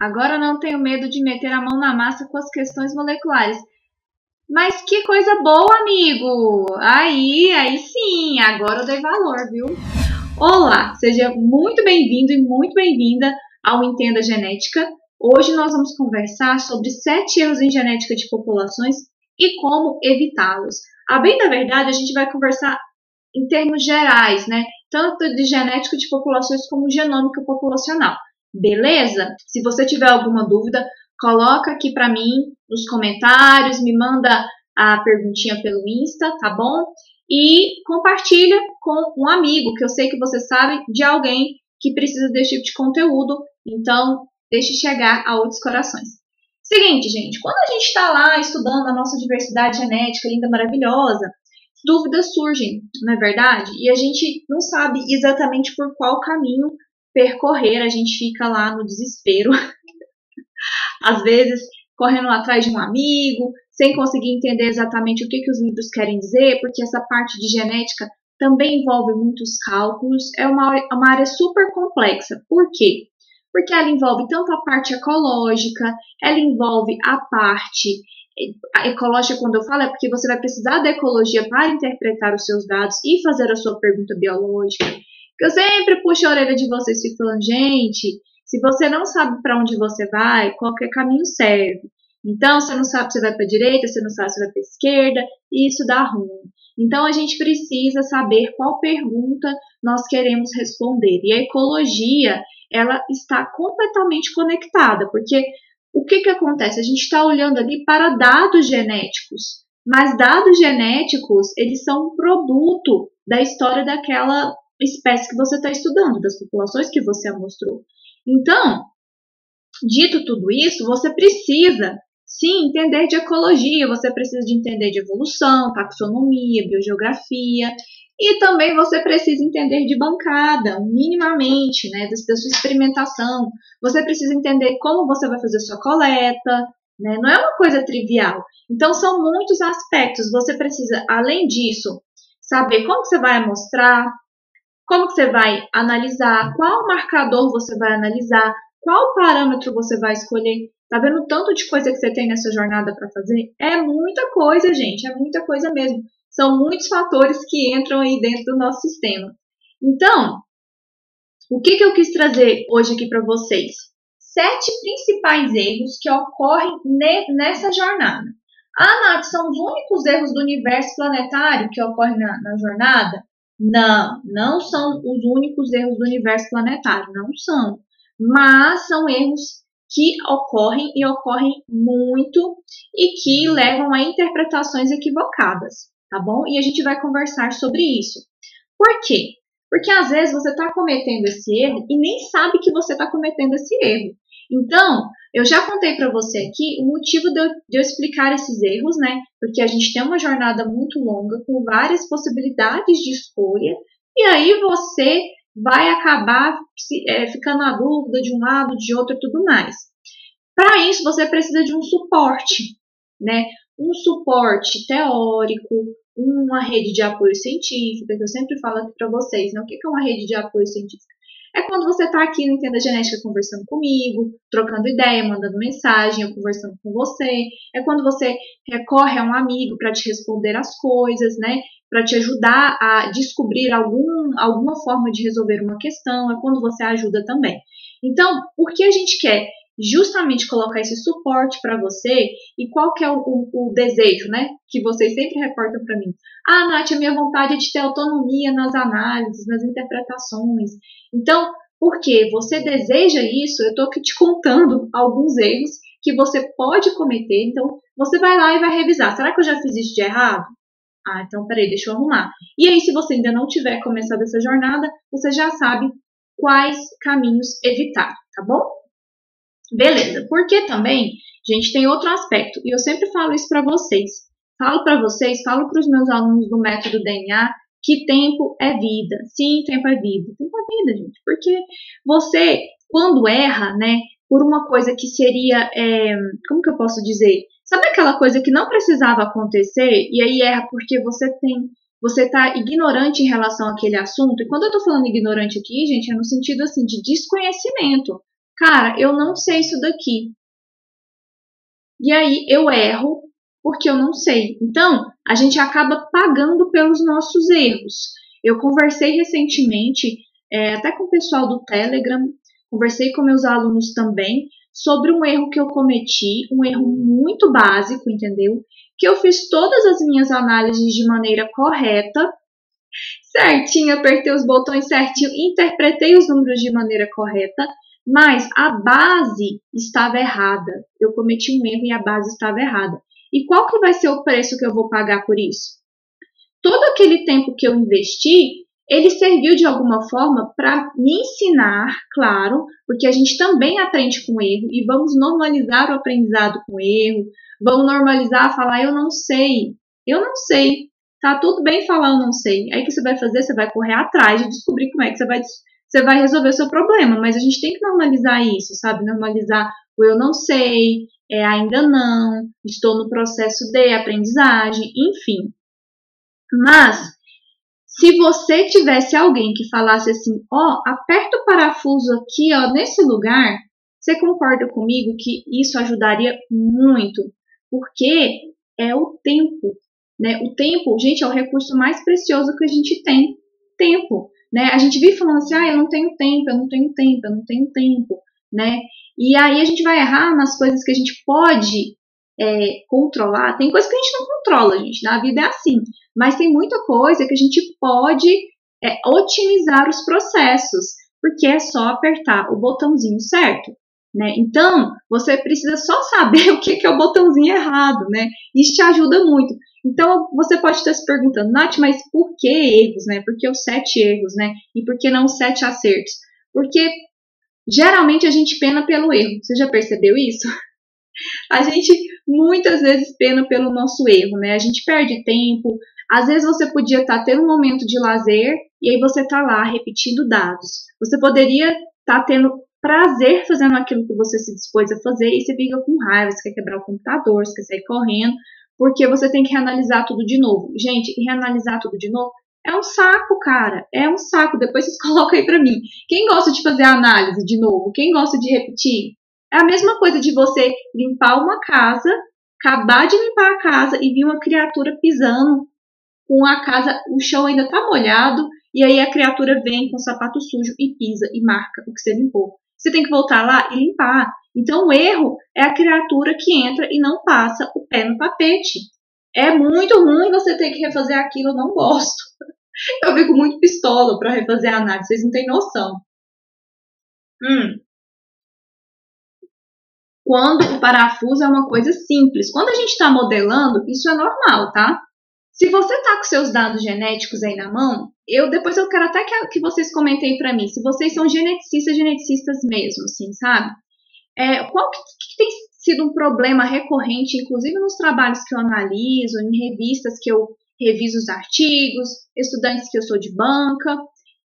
Agora eu não tenho medo de meter a mão na massa com as questões moleculares. Mas que coisa boa, amigo! Aí sim, agora eu dei valor, viu? Olá, seja muito bem-vindo e muito bem-vinda ao Entenda Genética. Hoje nós vamos conversar sobre 7 erros em genética de populações e como evitá-los. A bem da verdade, a gente vai conversar em termos gerais, né? Tanto de genética de populações como genômica populacional. Beleza? Se você tiver alguma dúvida, coloca aqui para mim nos comentários, me manda a perguntinha pelo Insta, tá bom? E compartilha com um amigo, que eu sei que você sabe de alguém que precisa desse tipo de conteúdo, então deixe chegar a outros corações. Seguinte, gente, quando a gente está lá estudando a nossa diversidade genética linda, maravilhosa, dúvidas surgem, não é verdade? E a gente não sabe exatamente por qual caminho percorrer, a gente fica lá no desespero, às vezes correndo atrás de um amigo, sem conseguir entender exatamente o que os livros querem dizer, porque essa parte de genética também envolve muitos cálculos, é uma área super complexa. Por quê? Porque ela envolve tanto a parte ecológica, ela envolve a parte ecológica, quando eu falo, é porque você vai precisar da ecologia para interpretar os seus dados e fazer a sua pergunta biológica. Eu sempre puxo a orelha de vocês e fico falando, gente, se você não sabe para onde você vai, qualquer caminho serve. Então, você não sabe se você vai para a direita, você não sabe se vai para a esquerda, e isso dá ruim. Então, a gente precisa saber qual pergunta nós queremos responder. E a ecologia, ela está completamente conectada, porque o que acontece? A gente está olhando ali para dados genéticos, mas dados genéticos, eles são um produto da história daquela espécie que você está estudando, das populações que você mostrou. Então, dito tudo isso, você precisa, sim, entender de ecologia, você precisa de entender de evolução, taxonomia, biogeografia, e também você precisa entender de bancada, minimamente, né, da sua experimentação. Você precisa entender como você vai fazer sua coleta, né, não é uma coisa trivial. Então, são muitos aspectos. Você precisa, além disso, saber como você vai amostrar, como que você vai analisar, qual marcador você vai analisar, qual parâmetro você vai escolher. Tá vendo o tanto de coisa que você tem nessa jornada para fazer? É muita coisa, gente, é muita coisa mesmo. São muitos fatores que entram aí dentro do nosso sistema. Então, o que eu quis trazer hoje aqui para vocês? 7 principais erros que ocorrem nessa jornada. Ah, Nath, são os únicos erros do universo planetário que ocorrem na jornada? Não são os únicos erros do universo planetário, não são. Mas são erros que ocorrem e ocorrem muito e que levam a interpretações equivocadas, tá bom? E a gente vai conversar sobre isso. Por quê? Porque às vezes você está cometendo esse erro e nem sabe que você está cometendo esse erro. Então, eu já contei para você aqui o motivo de eu explicar esses erros, né? Porque a gente tem uma jornada muito longa, com várias possibilidades de escolha, e aí você vai acabar ficando na dúvida de um lado, de outro e tudo mais. Para isso, você precisa de um suporte, né? Um suporte teórico, uma rede de apoio científico, que eu sempre falo aqui para vocês, né? O que é uma rede de apoio científico? É quando você está aqui no Entenda Genética conversando comigo, trocando ideia, mandando mensagem, eu conversando com você. É quando você recorre a um amigo para te responder as coisas, né? Para te ajudar a descobrir alguma forma de resolver uma questão. É quando você ajuda também. Então, por que a gente quer justamente colocar esse suporte para você? E qual que é o desejo, né? Que vocês sempre reportam para mim. Ah, Nath, a minha vontade é de ter autonomia nas análises, nas interpretações. Então, porque você deseja isso, eu estou aqui te contando alguns erros que você pode cometer. Então, você vai lá e vai revisar. Será que eu já fiz isso de errado? Ah, então peraí, deixa eu arrumar. E aí, se você ainda não tiver começado essa jornada, você já sabe quais caminhos evitar, tá bom? Beleza, porque também, gente, tem outro aspecto, e eu sempre falo isso para vocês. Falo para os meus alunos do método DNA, que tempo é vida. Sim, tempo é vida. Tempo é vida, gente. Porque você, quando erra, né, por uma coisa que seria, como que eu posso dizer? Sabe aquela coisa que não precisava acontecer, e aí erra porque você está ignorante em relação àquele assunto? E quando eu estou falando ignorante aqui, gente, é no sentido assim de desconhecimento. cara, eu não sei isso daqui. E aí eu erro porque eu não sei. Então, a gente acaba pagando pelos nossos erros. Eu conversei recentemente, até com o pessoal do Telegram, conversei com meus alunos também, sobre um erro que eu cometi, um erro muito básico, entendeu? Que eu fiz todas as minhas análises de maneira correta, certinho, apertei os botões certinho, interpretei os números de maneira correta, mas a base estava errada. Eu cometi um erro e a base estava errada. E qual que vai ser o preço que eu vou pagar por isso? Todo aquele tempo que eu investi, ele serviu de alguma forma para me ensinar, claro, porque a gente também aprende com erro e vamos normalizar o aprendizado com erro, vamos normalizar falar eu não sei. Tá tudo bem falar eu não sei. Aí o que você vai fazer? Você vai correr atrás de descobrir como é que você vai resolver o seu problema. Mas a gente tem que normalizar isso, sabe? Normalizar o eu não sei, ainda não, estou no processo de aprendizagem, enfim. Mas, se você tivesse alguém que falasse assim, aperta o parafuso aqui, nesse lugar, você concorda comigo que isso ajudaria muito? Porque é o tempo, né? O tempo, gente, é o recurso mais precioso que a gente tem. Tempo, né? A gente vive falando assim, eu não tenho tempo, eu não tenho tempo, eu não tenho tempo, né? E aí a gente vai errar nas coisas que a gente pode controlar. Tem coisa que a gente não controla, gente. Na vida é assim. Mas tem muita coisa que a gente pode otimizar os processos, porque é só apertar o botãozinho certo, né? Então, você precisa só saber o que é o botãozinho errado, né? Isso te ajuda muito. Então, você pode estar se perguntando, Nath, mas por que erros, né? Por que os 7 erros, né? E por que não 7 acertos? Porque, geralmente, a gente pena pelo erro. Você já percebeu isso? A gente muitas vezes pena pelo nosso erro, né? A gente perde tempo. Às vezes você podia estar tendo um momento de lazer e aí você está lá repetindo dados. Você poderia estar tendo prazer fazendo aquilo que você se dispôs a fazer e você fica com raiva, você quer quebrar o computador, você quer sair correndo, porque você tem que reanalisar tudo de novo. Gente, reanalisar tudo de novo é um saco, cara. É um saco. Depois vocês colocam aí pra mim. Quem gosta de fazer a análise de novo? Quem gosta de repetir? É a mesma coisa de você limpar uma casa, acabar de limpar a casa e vir uma criatura pisando com a casa, o chão ainda tá molhado, e aí a criatura vem com o sapato sujo e pisa e marca o que você limpou. Você tem que voltar lá e limpar. Então o erro é a criatura que entra e não passa o pé no tapete. É muito ruim você ter que refazer aquilo, eu não gosto. Eu fico muito pistola para refazer a análise, vocês não têm noção. Quando o parafuso é uma coisa simples. Quando a gente está modelando, isso é normal, tá? Se você tá com seus dados genéticos aí na mão, depois eu quero até que vocês comentem para mim, se vocês são geneticistas mesmo, assim, sabe? Qual que tem sido um problema recorrente, inclusive nos trabalhos que eu analiso, em revistas que eu reviso os artigos, estudantes que eu sou de banca.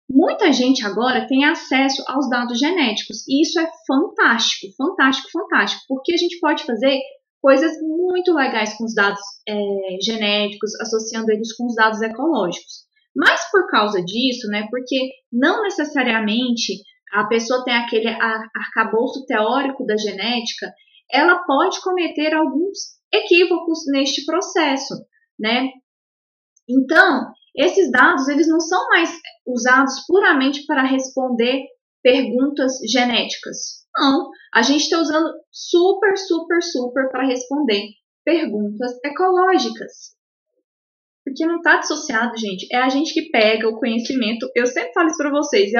Muita gente agora tem acesso aos dados genéticos e isso é fantástico, fantástico, fantástico, porque a gente pode fazer coisas muito legais com os dados genéticos, associando eles com os dados ecológicos. Mas por causa disso, né, porque não necessariamente a pessoa tem aquele arcabouço teórico da genética, ela pode cometer alguns equívocos neste processo, né? Então, esses dados eles não são mais usados puramente para responder perguntas genéticas. Não, a gente está usando super para responder perguntas ecológicas. Porque não está dissociado, gente. É a gente que pega o conhecimento. Eu sempre falo isso para vocês.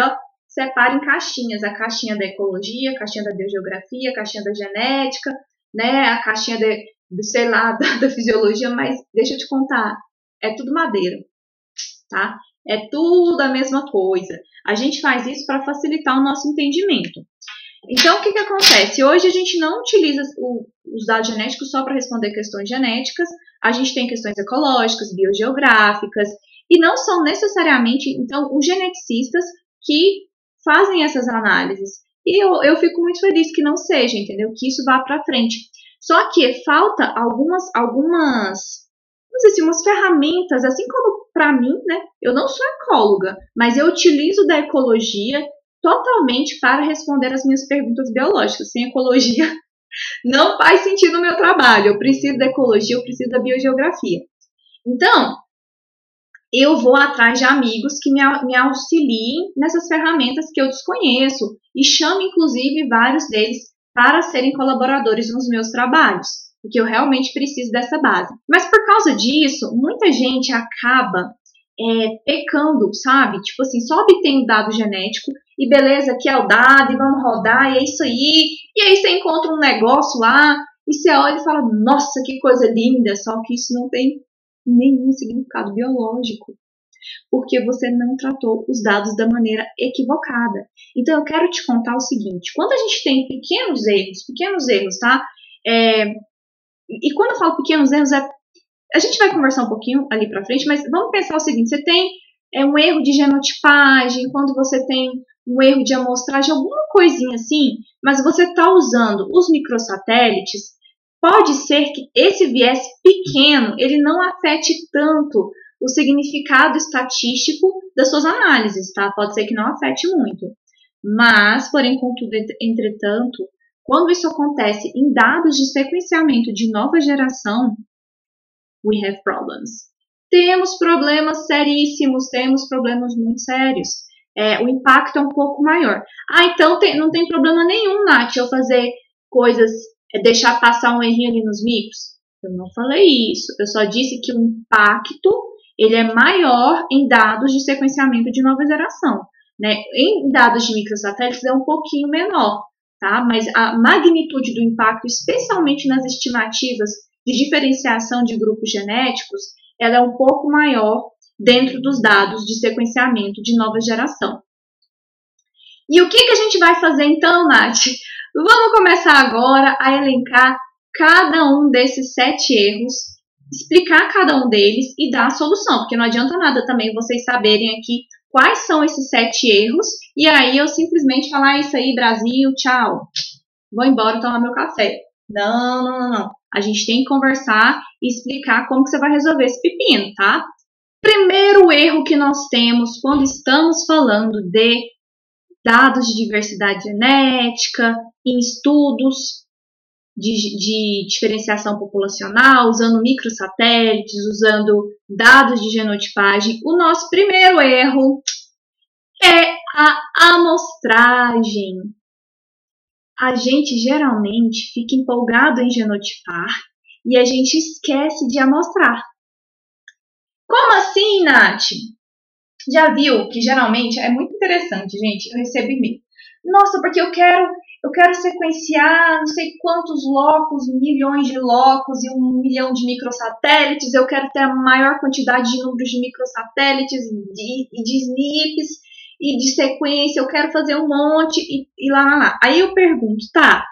Separa em caixinhas. A caixinha da ecologia, a caixinha da biogeografia, a caixinha da genética, né? A caixinha sei lá, da fisiologia. Mas deixa eu te contar. É tudo madeira, tá? É tudo a mesma coisa. A gente faz isso para facilitar o nosso entendimento. Então, o que acontece? Hoje a gente não utiliza os dados genéticos só para responder questões genéticas. A gente tem questões ecológicas, biogeográficas, e não são necessariamente, então, os geneticistas que fazem essas análises. E eu fico muito feliz que não seja, entendeu? Que isso vá para frente. Só que falta algumas umas ferramentas, assim como para mim, né? Eu não sou ecóloga, mas eu utilizo da ecologia totalmente para responder as minhas perguntas biológicas. Sem ecologia, não faz sentido o meu trabalho. Eu preciso da ecologia, eu preciso da biogeografia. Então, eu vou atrás de amigos que me auxiliem nessas ferramentas que eu desconheço e chamo, inclusive, vários deles para serem colaboradores nos meus trabalhos, porque eu realmente preciso dessa base. Mas por causa disso, muita gente acaba pecando, sabe? Tipo assim, só obtém o dado genético e beleza, aqui é o dado e vamos rodar e é isso aí. E aí você encontra um negócio lá e você olha e fala, nossa, que coisa linda, só que isso não tem nenhum significado biológico, porque você não tratou os dados da maneira equivocada. Então eu quero te contar o seguinte, quando a gente tem pequenos erros, tá? E quando eu falo pequenos erros, a gente vai conversar um pouquinho ali pra frente, mas vamos pensar o seguinte, você tem um erro de genotipagem, quando você tem um erro de amostragem, alguma coisinha assim, mas você está usando os microsatélites, pode ser que esse viés pequeno, ele não afete tanto o significado estatístico das suas análises, tá? Pode ser que não afete muito. Mas, porém, contudo, entretanto, quando isso acontece em dados de sequenciamento de nova geração, we have problems. Temos problemas seríssimos, temos problemas muito sérios. O impacto é um pouco maior. Então não tem problema nenhum, Nath, eu fazer coisas, deixar passar um errinho ali nos micros? Eu não falei isso. Eu só disse que o impacto ele é maior em dados de sequenciamento de nova geração. Né? Em dados de microsatélites é um pouquinho menor, tá? Mas a magnitude do impacto, especialmente nas estimativas de diferenciação de grupos genéticos, ela é um pouco maior dentro dos dados de sequenciamento de nova geração. E o que a gente vai fazer então, Nath? Vamos começar agora a elencar cada um desses 7 erros, explicar cada um deles e dar a solução, porque não adianta nada também vocês saberem aqui quais são esses 7 erros e aí eu simplesmente falar isso aí, Brasil, tchau, vou embora tomar meu café. Não. A gente tem que conversar e explicar como que você vai resolver esse pepino, tá? Primeiro erro que nós temos quando estamos falando de dados de diversidade genética, em estudos de diferenciação populacional, usando microsatélites, usando dados de genotipagem, o nosso primeiro erro é a amostragem. A gente geralmente fica empolgado em genotipar e a gente esquece de amostrar. Como assim, Nath? Já viu que geralmente é muito interessante, gente, eu recebo e-mail. Nossa, porque eu quero sequenciar não sei quantos locos, milhões de locos e 1 milhão de microsatélites, eu quero ter a maior quantidade de números de microsatélites e de SNPs e de sequência, eu quero fazer um monte e lá. Aí eu pergunto, tá,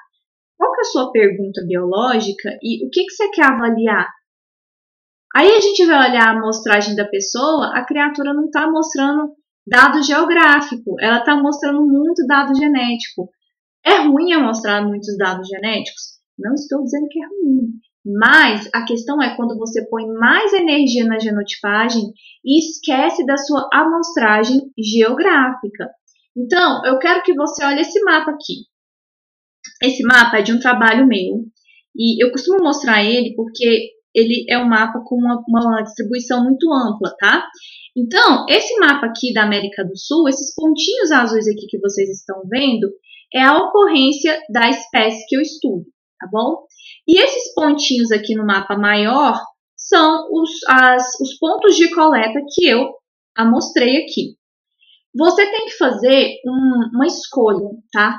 qual que é a sua pergunta biológica e o que você quer avaliar? Aí a gente vai olhar a amostragem da pessoa, a criatura não está mostrando dado geográfico, ela está mostrando muito dado genético. É ruim amostrar muitos dados genéticos? Não estou dizendo que é ruim. Mas a questão é quando você põe mais energia na genotipagem e esquece da sua amostragem geográfica. Então, eu quero que você olhe esse mapa aqui. Esse mapa é de um trabalho meu. E eu costumo mostrar ele porque ele é um mapa com uma distribuição muito ampla, tá? Então, esse mapa aqui da América do Sul, esses pontinhos azuis aqui que vocês estão vendo, é a ocorrência da espécie que eu estudo, tá bom? E esses pontinhos aqui no mapa maior são os pontos de coleta que eu amostrei aqui. Você tem que fazer uma escolha, tá?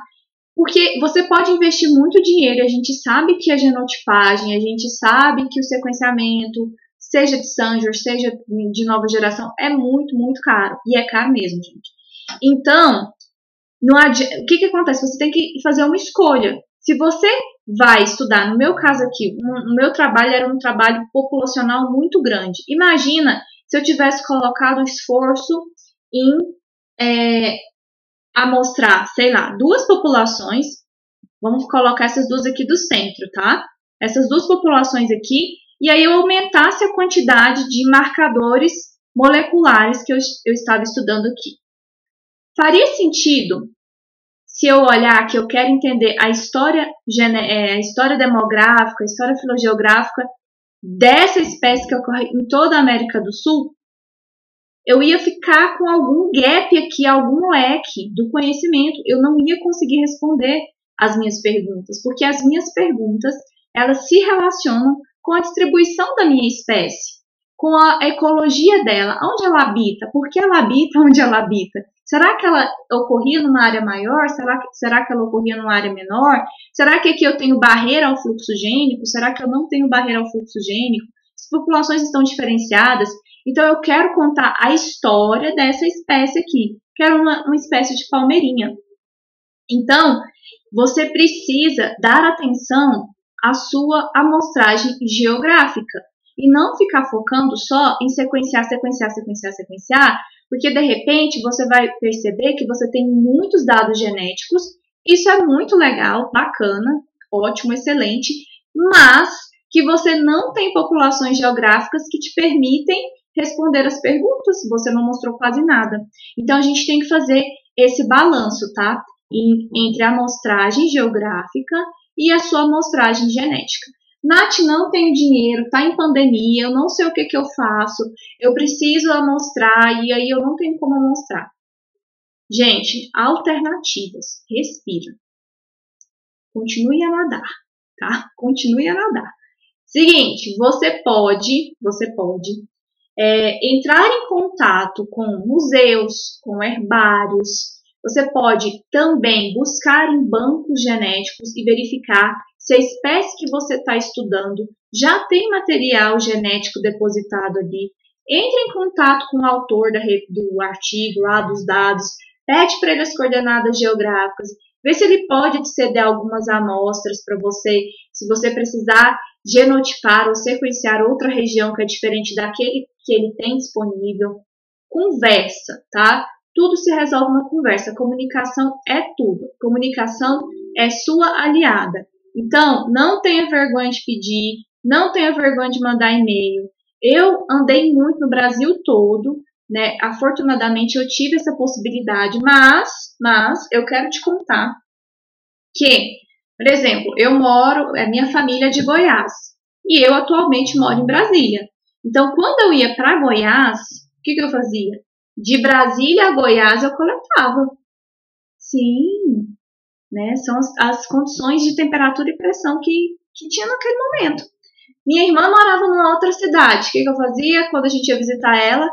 Porque você pode investir muito dinheiro, a gente sabe que a genotipagem, a gente sabe que o sequenciamento, seja de Sanger, seja de nova geração, é muito, muito caro. E é caro mesmo, gente. Então, o que acontece? Você tem que fazer uma escolha. Se você vai estudar, no meu caso aqui, o meu trabalho era um trabalho populacional muito grande. Imagina se eu tivesse colocado esforço em amostrar, sei lá, 2 populações, vamos colocar essas 2 aqui do centro, tá? Essas 2 populações aqui, e aí eu aumentasse a quantidade de marcadores moleculares que eu estava estudando aqui. Faria sentido se eu olhar que eu quero entender a história demográfica, a história filogeográfica dessa espécie que ocorre em toda a América do Sul, eu ia ficar com algum gap aqui, algum leque do conhecimento. Eu não ia conseguir responder as minhas perguntas, porque as minhas perguntas, elas se relacionam com a distribuição da minha espécie, com a ecologia dela, onde ela habita, por que ela habita onde ela habita. Será que ela ocorria numa área maior? Será que ela ocorria numa área menor? Será que aqui eu tenho barreira ao fluxo gênico? Será que eu não tenho barreira ao fluxo gênico? As populações estão diferenciadas. Então, eu quero contar a história dessa espécie aqui, que era uma espécie de palmeirinha. Então, você precisa dar atenção à sua amostragem geográfica e não ficar focando só em sequenciar, porque de repente você vai perceber que você tem muitos dados genéticos. Isso é muito legal, bacana, ótimo, excelente, mas que você não tem populações geográficas que te permitem responder as perguntas, você não mostrou quase nada. Então, a gente tem que fazer esse balanço, tá? Entre a amostragem geográfica e a sua amostragem genética. Nath, não tenho dinheiro, tá em pandemia, eu não sei o que eu faço, eu preciso amostrar e aí eu não tenho como amostrar. Gente, alternativas, respira. Continue a nadar, tá? Continue a nadar. Seguinte, você pode entrar em contato com museus, com herbários. Você pode também buscar em bancos genéticos e verificar se a espécie que você está estudando já tem material genético depositado ali. Entre em contato com o autor do artigo, lá dos dados, pede para ele as coordenadas geográficas, vê se ele pode te ceder algumas amostras para você, se você precisar genotipar ou sequenciar outra região que é diferente daquele que ele tem disponível. Conversa, tá? Tudo se resolve na conversa. Comunicação é tudo. Comunicação é sua aliada. Então, não tenha vergonha de pedir, não tenha vergonha de mandar e-mail. Eu andei muito no Brasil todo, né? Afortunadamente, eu tive essa possibilidade, mas eu quero te contar que, por exemplo, minha família é de Goiás e eu atualmente moro em Brasília. Então, quando eu ia para Goiás, o que eu fazia? De Brasília a Goiás eu coletava. Sim, né? São as condições de temperatura e pressão que tinha naquele momento. Minha irmã morava numa outra cidade. O que eu fazia quando a gente ia visitar ela?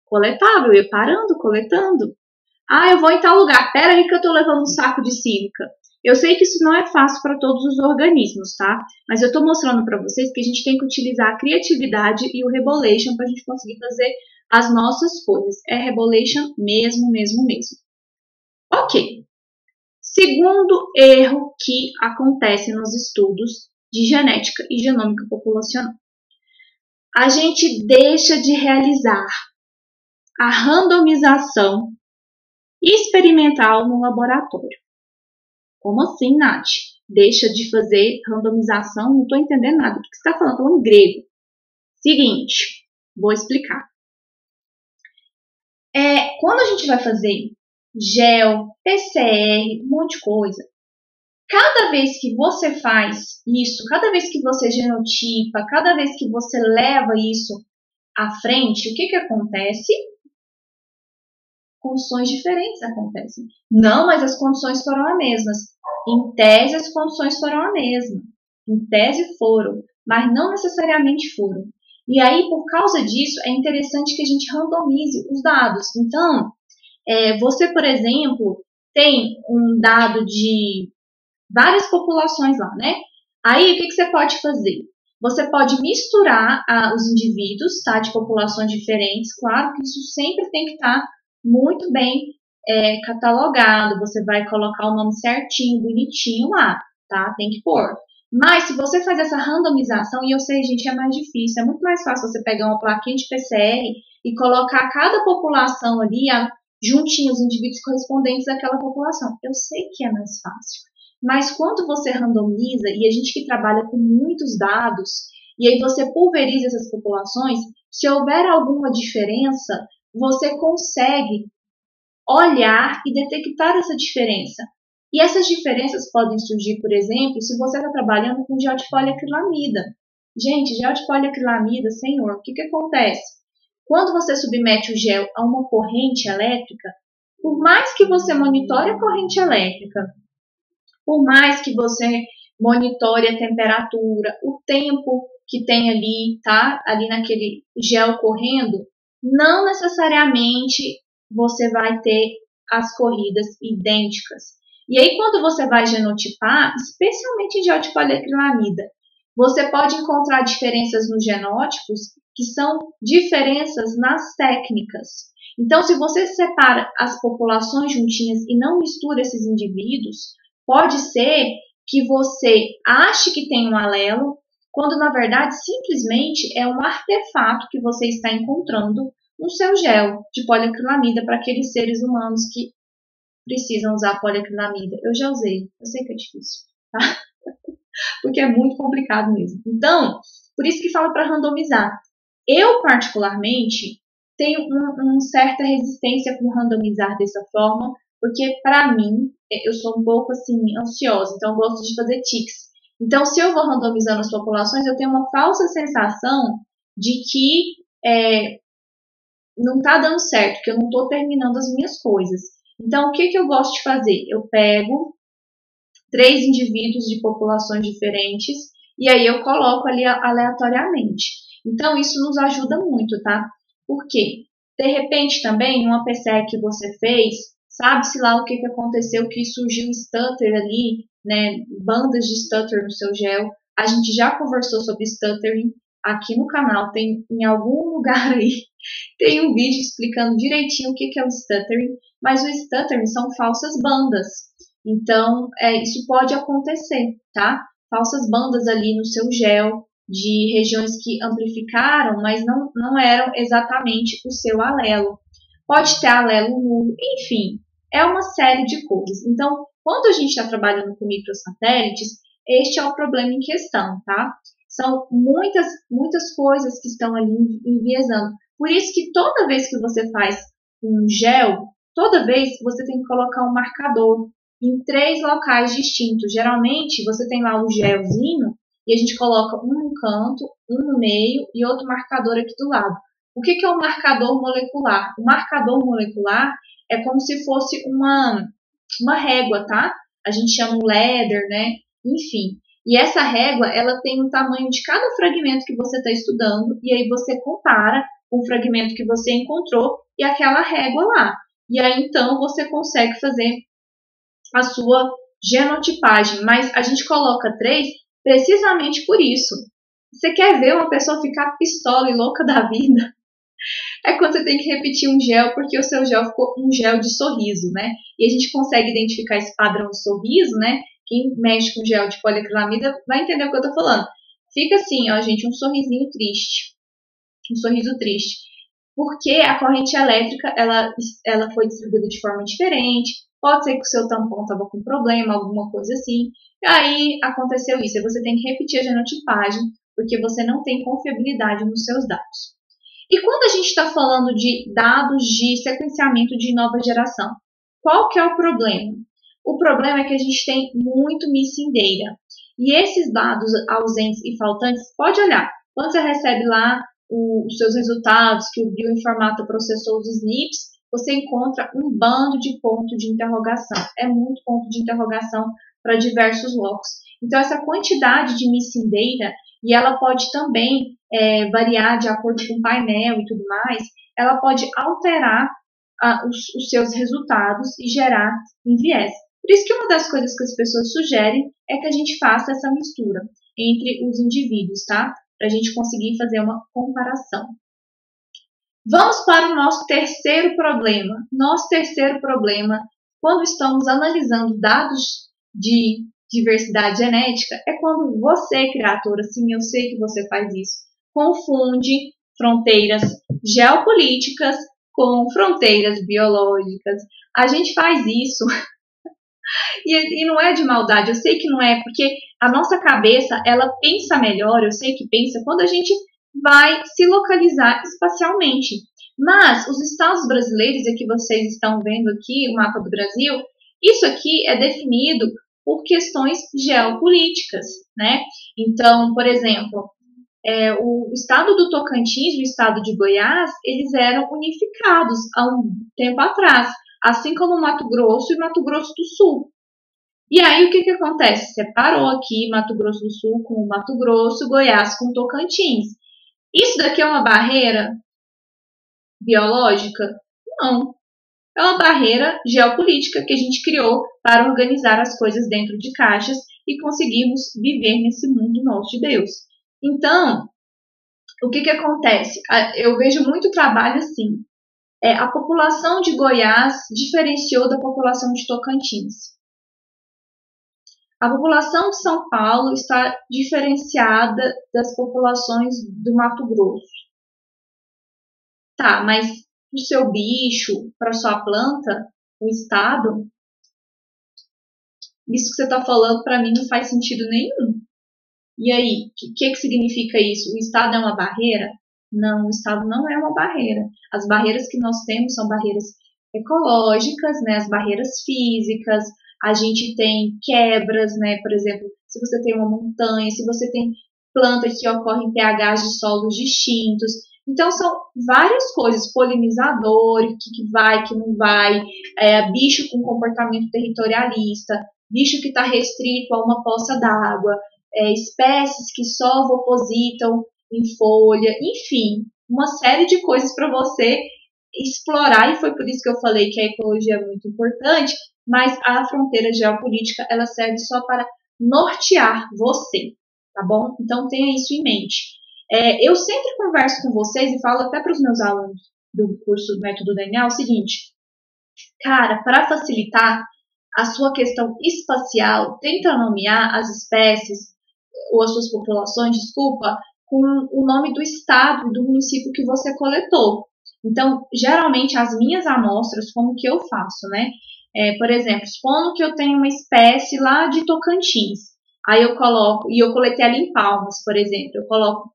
Coletava, eu ia parando, coletando. Ah, eu vou em tal lugar. Pera aí que eu tô levando um saco de sílica. Eu sei que isso não é fácil para todos os organismos, tá? Mas eu tô mostrando para vocês que a gente tem que utilizar a criatividade e o rebolation para a gente conseguir fazer as nossas coisas. É rebolation mesmo. Ok. Segundo erro que acontece nos estudos de genética e genômica populacional. A gente deixa de realizar a randomização experimental no laboratório. Como assim, Nath? Deixa de fazer randomização? Não estou entendendo nada. O que você está falando? Falando grego. Seguinte, vou explicar. Quando a gente vai fazer gel, PCR, um monte de coisa, cada vez que você faz isso, cada vez que você genotipa, cada vez que você leva isso à frente, o que acontece? Condições diferentes acontecem. Não, mas as condições foram as mesmas. Em tese, as condições foram as mesmas. Em tese foram, mas não necessariamente foram. E aí, por causa disso, é interessante que a gente randomize os dados. Então, você, por exemplo, tem um dado de várias populações lá, né? Aí, o que você pode fazer? Você pode misturar os indivíduos, tá, de populações diferentes. Claro que isso sempre tem que estar muito bem catalogado. Você vai colocar o nome certinho, bonitinho lá, tá? Tem que pôr. Mas se você faz essa randomização, e eu sei, gente, é mais difícil, é muito mais fácil você pegar uma plaquinha de PCR e colocar cada população ali, juntinho os indivíduos correspondentes àquela população. Eu sei que é mais fácil. Mas quando você randomiza, e a gente que trabalha com muitos dados, e aí você pulveriza essas populações, se houver alguma diferença, você consegue olhar e detectar essa diferença. E essas diferenças podem surgir, por exemplo, se você está trabalhando com gel de poliacrilamida. Gente, gel de poliacrilamida, senhor, o que acontece? Quando você submete o gel a uma corrente elétrica, por mais que você monitore a corrente elétrica, por mais que você monitore a temperatura, o tempo que tem ali, tá? Ali naquele gel correndo, não necessariamente você vai ter as corridas idênticas. E aí, quando você vai genotipar, especialmente em gel de poliacrilamida, você pode encontrar diferenças nos genótipos que são diferenças nas técnicas. Então, se você separa as populações juntinhas e não mistura esses indivíduos, pode ser que você ache que tem um alelo, quando na verdade simplesmente é um artefato que você está encontrando no seu gel de poliacrilamida para aqueles seres humanos que precisam usar poliacrilamida. Eu já usei, eu sei que é difícil, tá? Porque é muito complicado mesmo. Então, por isso que falo para randomizar. Eu, particularmente, tenho uma certa resistência com randomizar dessa forma, porque, para mim, eu sou um pouco, assim, ansiosa, então eu gosto de fazer tics. Então, se eu vou randomizando as populações, eu tenho uma falsa sensação de que não está dando certo, que eu não estou terminando as minhas coisas. Então, o que eu gosto de fazer? Eu pego 3 indivíduos de populações diferentes e aí eu coloco ali aleatoriamente. Então, isso nos ajuda muito, tá? Porque, de repente, também, numa PCE que você fez, sabe-se lá o que aconteceu, que surgiu stutter ali, né? Bandas de stutter no seu gel. A gente já conversou sobre stuttering aqui no canal, tem em algum lugar aí, tem um vídeo explicando direitinho o que é o stuttering, mas o stuttering são falsas bandas. Então, isso pode acontecer, tá? Falsas bandas ali no seu gel, de regiões que amplificaram, mas não eram exatamente o seu alelo. Pode ter alelo nulo, enfim, é uma série de coisas. Então, quando a gente está trabalhando com microsatélites, este é o problema em questão, tá? São muitas coisas que estão ali enviesando. Por isso que toda vez que você faz um gel, toda vez você tem que colocar um marcador em 3 locais distintos. Geralmente, você tem lá o gelzinho e a gente coloca um no canto, um no meio e outro marcador aqui do lado. O que é o marcador molecular? O marcador molecular é como se fosse uma régua, tá? A gente chama um ladder, né? Enfim. E essa régua, ela tem o tamanho de cada fragmento que você está estudando e aí você compara com o fragmento que você encontrou e aquela régua lá. E aí, então, você consegue fazer a sua genotipagem. Mas a gente coloca 3 precisamente por isso. Você quer ver uma pessoa ficar pistola e louca da vida? É quando você tem que repetir um gel, porque o seu gel ficou um gel de sorriso, né? E a gente consegue identificar esse padrão de sorriso, né? Quem mexe com gel de poliacrilamida vai entender o que eu tô falando. Fica assim, ó, gente, um sorrisinho triste. Um sorriso triste. Porque a corrente elétrica, ela foi distribuída de forma diferente. Pode ser que o seu tampão estava com problema, alguma coisa assim. E aí aconteceu isso. Aí você tem que repetir a genotipagem, porque você não tem confiabilidade nos seus dados. E quando a gente está falando de dados de sequenciamento de nova geração, qual que é o problema? O problema é que a gente tem muito missing data. E esses dados ausentes e faltantes, pode olhar. Quando você recebe lá os seus resultados, que o bioinformata processou os SNPs, você encontra um bando de ponto de interrogação. É muito ponto de interrogação para diversos locos. Então, essa quantidade de missing data, e ela pode também variar de acordo com o painel e tudo mais, ela pode alterar os seus resultados e gerar enviés. Por isso que uma das coisas que as pessoas sugerem é que a gente faça essa mistura entre os indivíduos, tá? Para a gente conseguir fazer uma comparação. Vamos para o nosso terceiro problema. Nosso terceiro problema, quando estamos analisando dados de diversidade genética, é quando você, criatura, sim, eu sei que você faz isso, confunde fronteiras geopolíticas com fronteiras biológicas. A gente faz isso e não é de maldade, eu sei que não é, porque a nossa cabeça, ela pensa melhor, eu sei que pensa, quando a gente vai se localizar espacialmente. Mas os estados brasileiros, e que vocês estão vendo aqui, o mapa do Brasil, Isso aqui é definido por questões geopolíticas, né? Então, por exemplo, o estado do Tocantins e o estado de Goiás, eles eram unificados há um tempo atrás, assim como Mato Grosso e Mato Grosso do Sul. E aí o que acontece? Separou aqui Mato Grosso do Sul com Mato Grosso, Goiás com Tocantins. Isso daqui é uma barreira biológica? Não. É uma barreira geopolítica que a gente criou para organizar as coisas dentro de caixas e conseguirmos viver nesse mundo nosso de Deus. Então, o que acontece? Eu vejo muito trabalho assim. A população de Goiás diferenciou da população de Tocantins. A população de São Paulo está diferenciada das populações do Mato Grosso. Tá, mas para o seu bicho, para sua planta, o estado, isso que você está falando para mim não faz sentido nenhum. E aí, o que significa isso? O estado é uma barreira? Não, o estado não é uma barreira. As barreiras que nós temos são barreiras ecológicas, né? As barreiras físicas. A gente tem quebras, né? Por exemplo, se você tem uma montanha, se você tem plantas que ocorrem em pHs de solos distintos. Então, são várias coisas, polinizador, que vai, que não vai, bicho com comportamento territorialista, bicho que está restrito a uma poça d'água, espécies que só opositam em folha, enfim, uma série de coisas para você explorar, e foi por isso que eu falei que a ecologia é muito importante, mas a fronteira geopolítica, ela serve só para nortear você, tá bom? Então tenha isso em mente. Eu sempre converso com vocês e falo até para os meus alunos do curso do Método DNA o seguinte, cara, para facilitar a sua questão espacial, tenta nomear as espécies ou as suas populações, desculpa, com o nome do estado e do município que você coletou. Então, geralmente, as minhas amostras, como que eu faço, né? Por exemplo, supondo que eu tenho uma espécie lá de Tocantins. Aí eu coloco, e eu coletei ali em Palmas, por exemplo. Eu coloco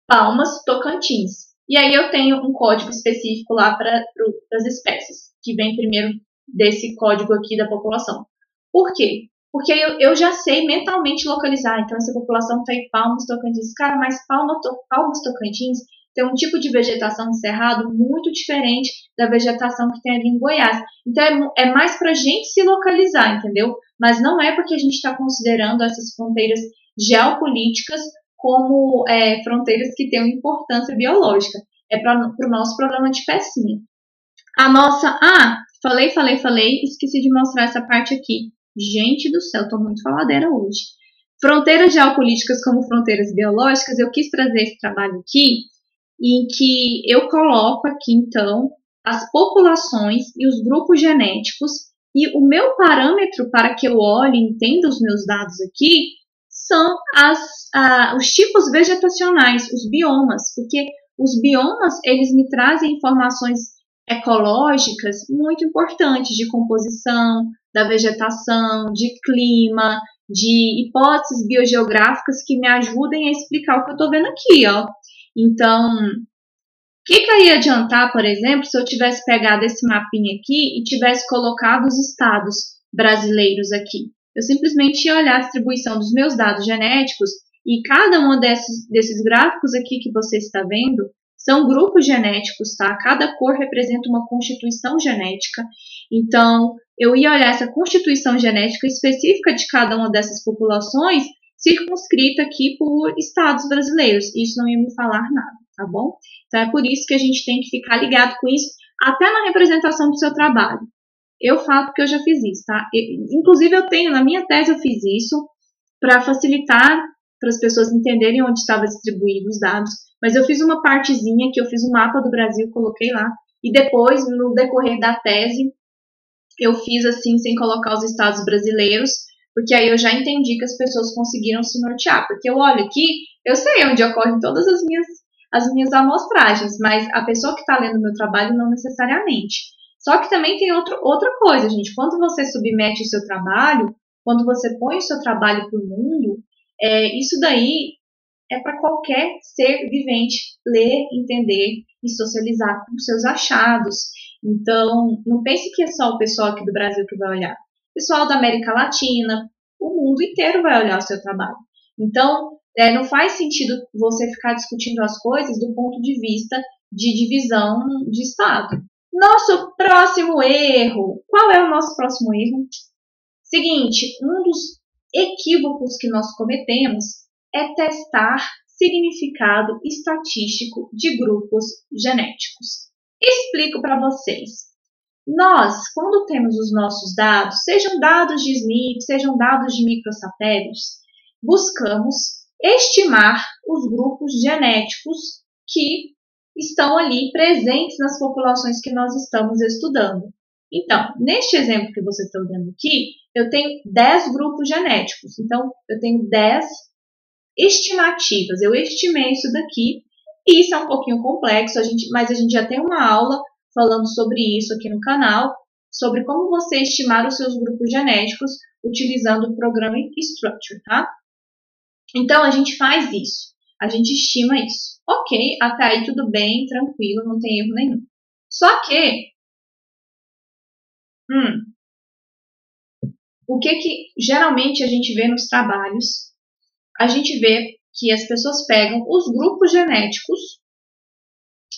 Palmas, Tocantins. E aí eu tenho um código específico lá para as espécies, que vem primeiro desse código aqui da população. Por quê? Porque eu já sei mentalmente localizar. Então, essa população está em Palmas, Tocantins. Cara, mas Palmas, Tocantins tem um tipo de vegetação de cerrado muito diferente da vegetação que tem ali em Goiás. Então, é mais para a gente se localizar, entendeu? Mas não é porque a gente está considerando essas fronteiras geopolíticas como fronteiras que têm uma importância biológica. É para o nosso problema de pecinha. A nossa... falei, esqueci de mostrar essa parte aqui. Gente do céu, tô muito faladeira hoje. Fronteiras geopolíticas como fronteiras biológicas, eu quis trazer esse trabalho aqui, em que eu coloco aqui, então, as populações e os grupos genéticos, e o meu parâmetro para que eu olhe e entenda os meus dados aqui são os tipos vegetacionais, os biomas, porque os biomas, eles me trazem informações ecológicas muito importantes de composição da vegetação, de clima, de hipóteses biogeográficas que me ajudem a explicar o que eu estou vendo aqui, ó. Então, o que ia adiantar, por exemplo, se eu tivesse pegado esse mapinha aqui e tivesse colocado os estados brasileiros aqui? Eu simplesmente ia olhar a distribuição dos meus dados genéticos e cada um desses gráficos aqui que você está vendo são grupos genéticos, tá? Cada cor representa uma constituição genética. Então, eu ia olhar essa constituição genética específica de cada uma dessas populações, circunscrita aqui por estados brasileiros. Isso não ia me falar nada, tá bom? Então, é por isso que a gente tem que ficar ligado com isso, até na representação do seu trabalho. Eu falo porque eu já fiz isso, tá? Inclusive, na minha tese eu fiz isso para facilitar para as pessoas entenderem onde estava distribuído os dados. Mas eu fiz uma partezinha que eu fiz um mapa do Brasil, coloquei lá. E depois, no decorrer da tese, eu fiz assim, sem colocar os estados brasileiros, porque aí eu já entendi que as pessoas conseguiram se nortear. Porque eu olho aqui, eu sei onde ocorrem todas as minhas amostragens, mas a pessoa que está lendo o meu trabalho não necessariamente. Só que também tem outra coisa, gente. Quando você submete o seu trabalho, quando você põe o seu trabalho para o mundo, isso daí é para qualquer ser vivente ler, entender e socializar com seus achados. Então, não pense que é só o pessoal aqui do Brasil que vai olhar. O pessoal da América Latina, o mundo inteiro vai olhar o seu trabalho. Então, não faz sentido você ficar discutindo as coisas do ponto de vista de divisão de Estado. Nosso próximo erro. Qual é o nosso próximo erro? Seguinte, um dos equívocos que nós cometemos é testar significado estatístico de grupos genéticos. Explico para vocês. Nós, quando temos os nossos dados, sejam dados de SNP, sejam dados de microsatélites, buscamos estimar os grupos genéticos que estão ali presentes nas populações que nós estamos estudando. Então, neste exemplo que você está olhando aqui, eu tenho 10 grupos genéticos. Então, eu tenho 10 estimativas. Eu estimei isso daqui. E isso é um pouquinho complexo, mas a gente já tem uma aula falando sobre isso aqui no canal, sobre como você estimar os seus grupos genéticos utilizando o programa Structure, tá? Então, a gente faz isso. A gente estima isso. Ok, até aí tudo bem, tranquilo, não tem erro nenhum. Só que, o que geralmente a gente vê nos trabalhos? A gente vê que as pessoas pegam os grupos genéticos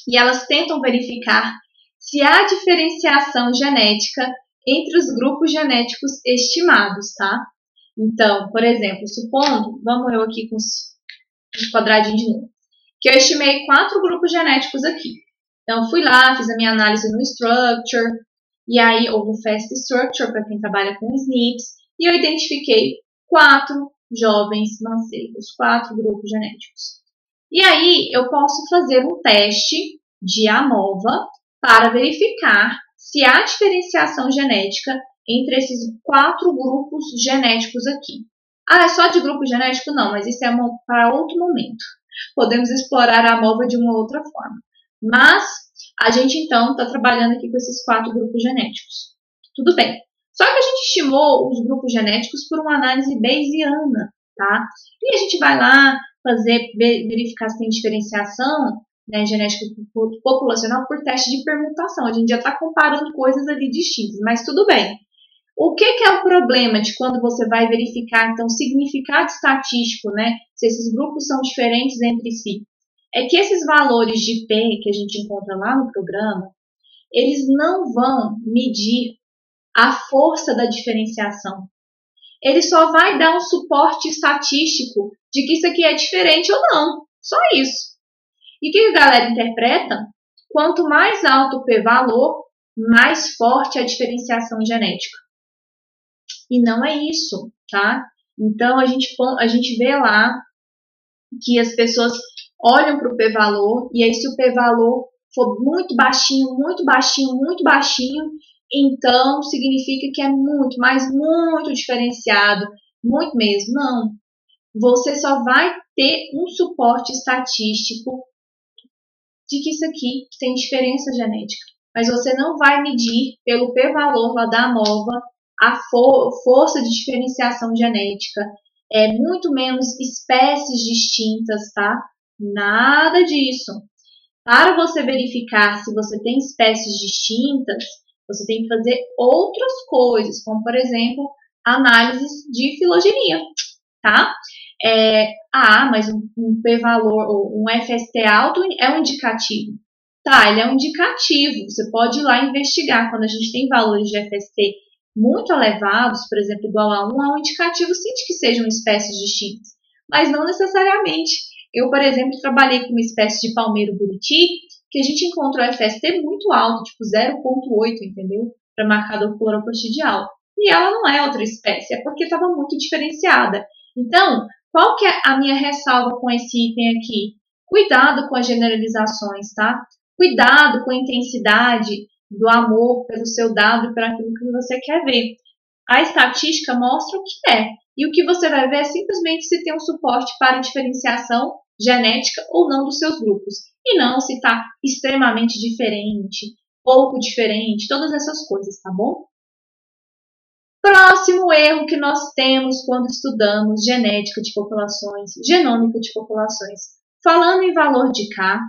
e elas tentam verificar se há diferenciação genética entre os grupos genéticos estimados, tá? Então, por exemplo, supondo, vamos eu aqui com os quadradinhos de novo, que eu estimei 4 grupos genéticos aqui. Então, fui lá, fiz a minha análise no Structure, e aí, ou no Fast Structure, para quem trabalha com SNPs, e eu identifiquei 4 jovens mancebos, 4 grupos genéticos. E aí, eu posso fazer um teste de AMOVA para verificar se há diferenciação genética entre esses 4 grupos genéticos aqui. Ah, é só de grupo genético? Não, mas isso é para outro momento. Podemos explorar a AMOVA de uma outra forma. Mas a gente, então, está trabalhando aqui com esses 4 grupos genéticos. Tudo bem. Só que a gente estimou os grupos genéticos por uma análise bayesiana, tá? E a gente vai lá verificar se tem diferenciação, né, genética populacional por teste de permutação. A gente já está comparando coisas ali distintas, mas tudo bem. O que é o problema de quando você vai verificar, então, significado estatístico, né? Se esses grupos são diferentes entre si? É que esses valores de P que a gente encontra lá no programa, eles não vão medir a força da diferenciação. Ele só vai dar um suporte estatístico de que isso aqui é diferente ou não. Só isso. E o que a galera interpreta? Quanto mais alto o p-valor, mais forte a diferenciação genética. E não é isso, tá? Então, a gente vê lá que as pessoas olham para o p-valor, e aí se o p-valor for muito baixinho, muito baixinho, muito baixinho, então significa que é muito, mas muito diferenciado, muito mesmo. Não. Você só vai ter um suporte estatístico de que isso aqui tem diferença genética. Mas você não vai medir pelo p-valor lá da AMOVA a força de diferenciação genética. Muito menos espécies distintas, tá? Nada disso. Para você verificar se você tem espécies distintas, você tem que fazer outras coisas, como, por exemplo, análises de filogenia, tá? Mas um p-valor ou um FST alto é um indicativo. Tá, ele é um indicativo. Você pode ir lá investigar. Quando a gente tem valores de FST muito elevados, por exemplo, igual a 1, é um indicativo sim de que sejam espécies distintas. Mas não necessariamente. Eu, por exemplo, trabalhei com uma espécie de palmeiro-buriti, que a gente encontrou FST muito alto, tipo 0,8, entendeu? Para marcador cloroplastidial. E ela não é outra espécie, é porque estava muito diferenciada. Então, qual que é a minha ressalva com esse item aqui? Cuidado com as generalizações, tá? Cuidado com a intensidade do amor pelo seu dado e por aquilo que você quer ver. A estatística mostra o que é. E o que você vai ver é simplesmente se tem um suporte para diferenciação genética ou não dos seus grupos. E não se está extremamente diferente, pouco diferente, todas essas coisas, tá bom? Próximo erro que nós temos quando estudamos genética de populações, genômica de populações. Falando em valor de K,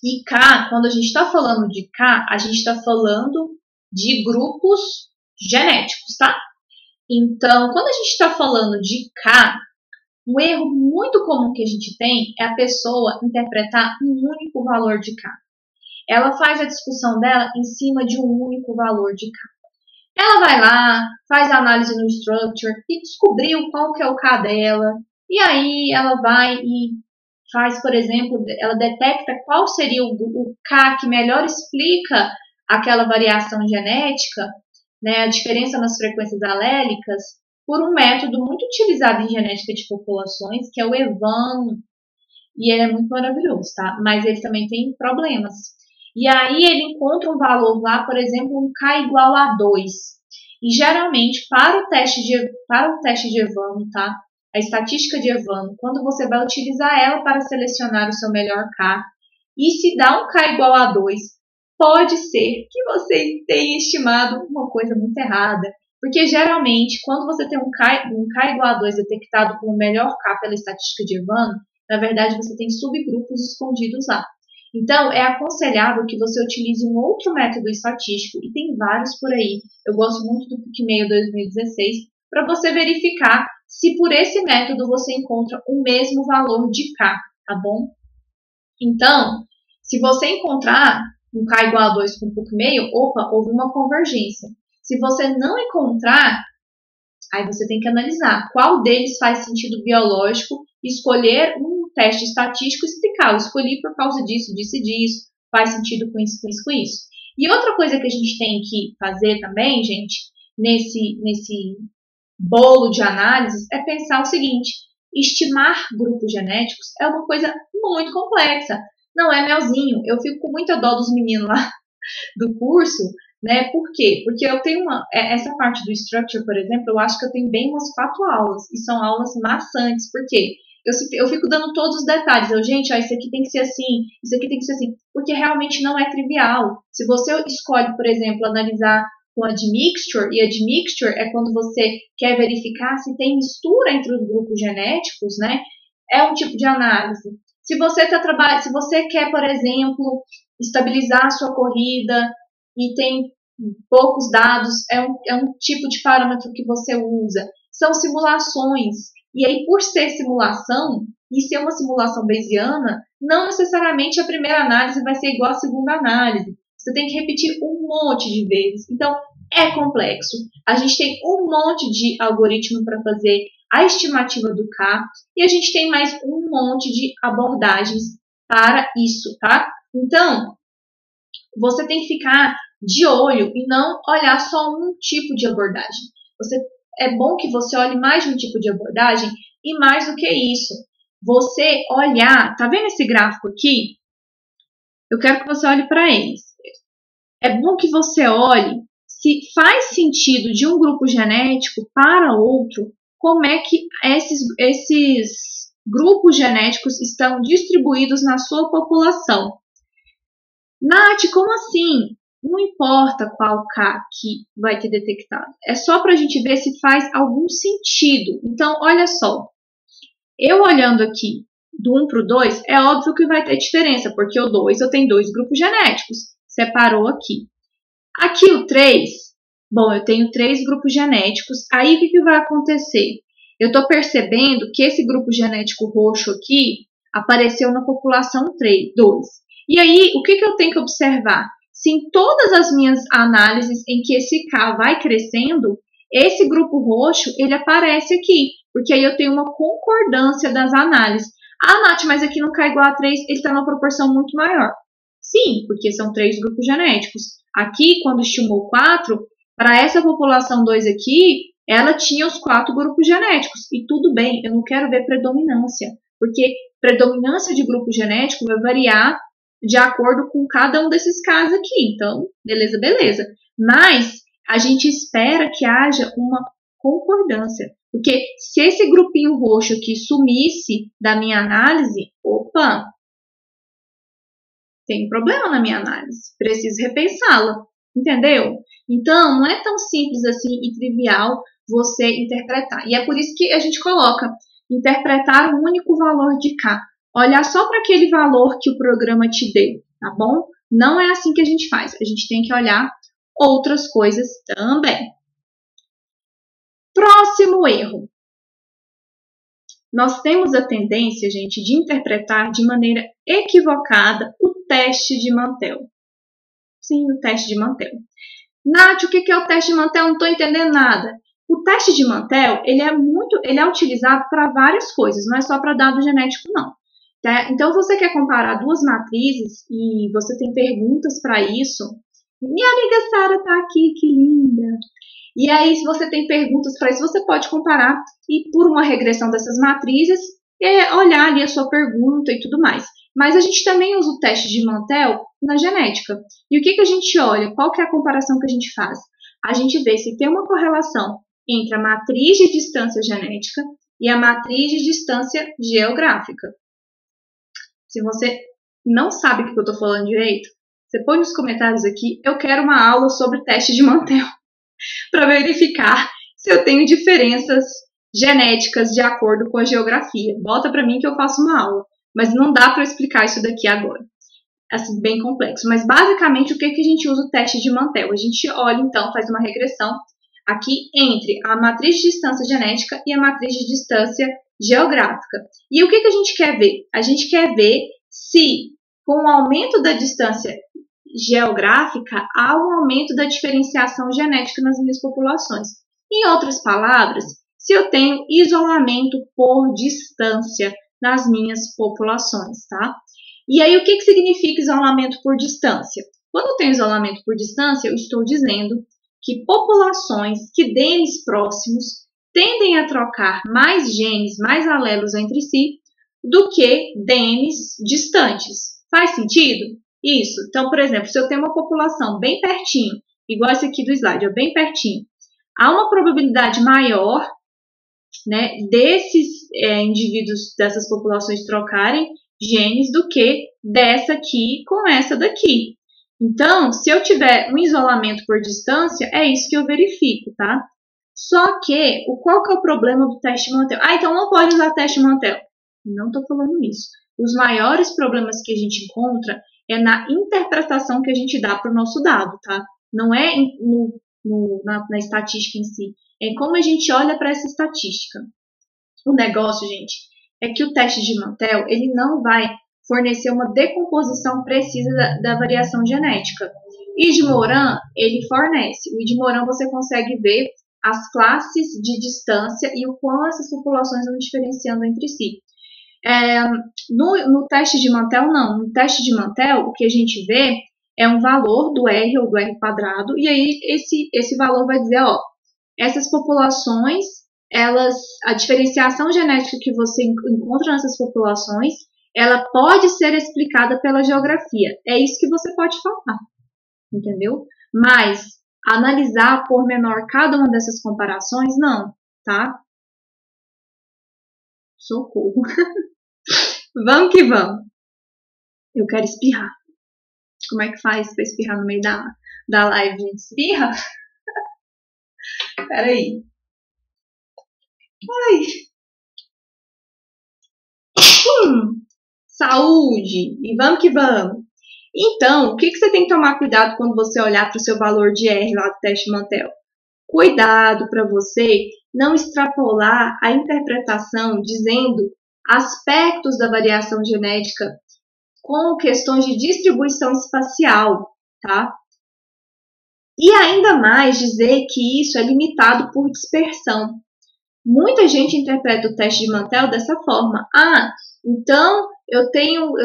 E K, quando a gente está falando de K, a gente está falando de grupos genéticos, tá? Então, quando a gente está falando de K, um erro muito comum que a gente tem é a pessoa interpretar um único valor de K. Ela faz a discussão dela em cima de um único valor de K. Ela vai lá, faz a análise no Structure e descobriu qual que é o K dela. E aí ela vai e faz, por exemplo, ela detecta qual seria o K que melhor explica aquela variação genética, né, a diferença nas frequências alélicas, por um método muito utilizado em genética de populações, que é o EVAN. E ele é muito maravilhoso, tá? Mas ele também tem problemas. E aí ele encontra um valor lá, por exemplo, um K igual a 2. E geralmente, para o teste de EVAN, tá? A estatística de EVAN, quando você vai utilizar ela para selecionar o seu melhor K, e se dá um K igual a 2, pode ser que você tenha estimado uma coisa muito errada. Porque geralmente, quando você tem um K igual a 2 detectado como o melhor K pela estatística de EVAN, na verdade você tem subgrupos escondidos lá. Então, é aconselhável que você utilize um outro método estatístico, e tem vários por aí. Eu gosto muito do PicMail 2016, para você verificar se por esse método você encontra o mesmo valor de K, tá bom? Então, se você encontrar um K igual a 2 com o PicMail, opa, houve uma convergência. Se você não encontrar, aí você tem que analisar qual deles faz sentido biológico, escolher um teste estatístico e explicar. Eu escolhi por causa disso, disso e disso, faz sentido com isso, com isso, com isso. E outra coisa que a gente tem que fazer também, gente, nesse bolo de análises, é pensar o seguinte: estimar grupos genéticos é uma coisa muito complexa. Não é melzinho. Eu fico com muita dó dos meninos lá do curso, né? Por quê? Porque eu tenho essa parte do Structure, por exemplo, eu acho que eu tenho bem umas 4 aulas, e são aulas maçantes. Por quê? Eu fico dando todos os detalhes. Gente, ó, isso aqui tem que ser assim, isso aqui tem que ser assim, porque realmente não é trivial. Se você escolhe, por exemplo, analisar com admixture, e admixture é quando você quer verificar se tem mistura entre os grupos genéticos, né? É um tipo de análise. Se você se você quer, por exemplo, estabilizar a sua corrida e tem poucos dados, é um tipo de parâmetro que você usa. São simulações. E aí, por ser simulação, e ser uma simulação bayesiana, não necessariamente a primeira análise vai ser igual à segunda análise. Você tem que repetir um monte de vezes. Então, é complexo. A gente tem um monte de algoritmo para fazer a estimativa do K, e a gente tem mais um monte de abordagens para isso, tá? Então, você tem que ficar de olho e não olhar só um tipo de abordagem. É bom que você olhe mais de um tipo de abordagem, e mais do que isso, você olhar, tá vendo esse gráfico aqui? Eu quero que você olhe para eles. É bom que você olhe se faz sentido de um grupo genético para outro, como é que esses grupos genéticos estão distribuídos na sua população. Nath, como assim? Não importa qual K que vai ter detectado. É só para a gente ver se faz algum sentido. Então, olha só. Eu olhando aqui do 1 para o 2, é óbvio que vai ter diferença, porque o 2 eu tenho 2 grupos genéticos. Separou aqui. Aqui o 3, bom, eu tenho 3 grupos genéticos. Aí o que vai acontecer? Eu estou percebendo que esse grupo genético roxo aqui apareceu na população 2. E aí, o que eu tenho que observar? Se em todas as minhas análises em que esse K vai crescendo, esse grupo roxo, ele aparece aqui, porque aí eu tenho uma concordância das análises. Ah, Nath, mas aqui no K igual a 3, ele está numa proporção muito maior. Sim, porque são 3 grupos genéticos. Aqui, quando estimou 4, para essa população 2 aqui, ela tinha os 4 grupos genéticos. E tudo bem, eu não quero ver predominância, porque predominância de grupo genético vai variar de acordo com cada um desses casos aqui. Então, beleza, beleza. Mas a gente espera que haja uma concordância. Porque se esse grupinho roxo aqui sumisse da minha análise, opa, tem um problema na minha análise. Preciso repensá-la. Entendeu? Então, não é tão simples assim e trivial você interpretar. E é por isso que a gente coloca interpretar um único valor de K. Olhar só para aquele valor que o programa te deu. tá bom? Não é assim que a gente faz. A gente tem que olhar outras coisas também. Próximo erro. Nós temos a tendência, gente, de interpretar de maneira equivocada o teste de Mantel. Sim, o teste de Mantel. Nath, o que é o teste de Mantel? Não estou entendendo nada. O teste de Mantel, ele é utilizado para várias coisas, não é só para dado genético, não. Tá? Então, você quer comparar duas matrizes e você tem perguntas para isso. Minha amiga Sara está aqui, que linda! E aí, se você tem perguntas para isso, você pode comparar e, por uma regressão dessas matrizes, olhar ali a sua pergunta e tudo mais. Mas a gente também usa o teste de Mantel na genética. E o que a gente olha? Qual que é a comparação que a gente faz? A gente vê se tem uma correlação entre a matriz de distância genética e a matriz de distância geográfica. Se você não sabe o que eu estou falando direito, você põe nos comentários aqui, eu quero uma aula sobre teste de Mantel, para verificar se eu tenho diferenças genéticas de acordo com a geografia. Bota para mim que eu faço uma aula, mas não dá para explicar isso daqui agora. Assim, bem complexo. Mas basicamente o que a gente usa o teste de Mantel? A gente olha então, faz uma regressão aqui entre a matriz de distância genética e a matriz de distância geográfica. E o que a gente quer ver? A gente quer ver se com o aumento da distância geográfica há um aumento da diferenciação genética nas minhas populações. Em outras palavras, se eu tenho isolamento por distância nas minhas populações, tá? E aí, o que significa isolamento por distância? Quando eu tenho isolamento por distância, eu estou dizendo que populações que DNs próximos tendem a trocar mais genes, mais alelos entre si, do que DNs distantes. Faz sentido? Isso. Então, por exemplo, se eu tenho uma população bem pertinho, igual esse aqui do slide, bem pertinho, há uma probabilidade maior, né, desses indivíduos, dessas populações trocarem genes do que dessa aqui com essa daqui. Então, se eu tiver um isolamento por distância, é isso que eu verifico, tá? Só que, qual que é o problema do teste Mantel? Ah, então não pode usar teste Mantel. Não estou falando isso. Os maiores problemas que a gente encontra é na interpretação que a gente dá para o nosso dado, tá? Não é na estatística em si. É como a gente olha para essa estatística. O negócio, gente, é que o teste de Mantel, ele não vai fornecer uma decomposição precisa da variação genética. E de Moran, ele fornece. O de Moran você consegue ver as classes de distância e o quão essas populações vão diferenciando entre si. No teste de Mantel, não. No teste de Mantel, o que a gente vê é um valor do R ou do R quadrado, e aí esse valor vai dizer, ó, essas populações, a diferenciação genética que você encontra nessas populações, ela pode ser explicada pela geografia. É isso que você pode falar, entendeu? Mas analisar por menor cada uma dessas comparações, não, tá? Socorro. Vamos que vamos. Eu quero espirrar. Como é que faz para espirrar no meio da live, gente? Espirra? Peraí. Ai. Saúde. E vamos que vamos. Então, o que você tem que tomar cuidado quando você olhar para o seu valor de R lá do teste Mantel? Cuidado para você não extrapolar a interpretação dizendo aspectos da variação genética com questões de distribuição espacial, tá? E ainda mais dizer que isso é limitado por dispersão. Muita gente interpreta o teste de Mantel dessa forma. Ah, então eu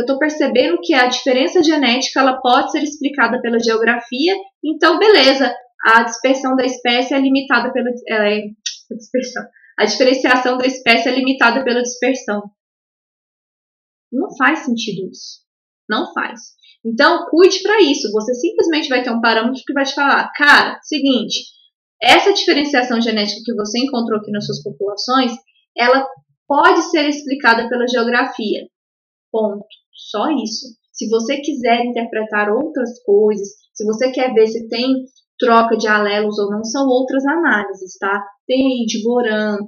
estou percebendo que a diferença genética ela pode ser explicada pela geografia, então beleza, a dispersão da espécie é limitada pela dispersão. A diferenciação da espécie é limitada pela dispersão. Não faz sentido isso. Não faz. Então, cuide para isso. Você simplesmente vai ter um parâmetro que vai te falar, cara, seguinte, essa diferenciação genética que você encontrou aqui nas suas populações, ela pode ser explicada pela geografia. Ponto. Só isso. Se você quiser interpretar outras coisas, se você quer ver se tem troca de alelos ou não, são outras análises, tá? Tem aí de Boran,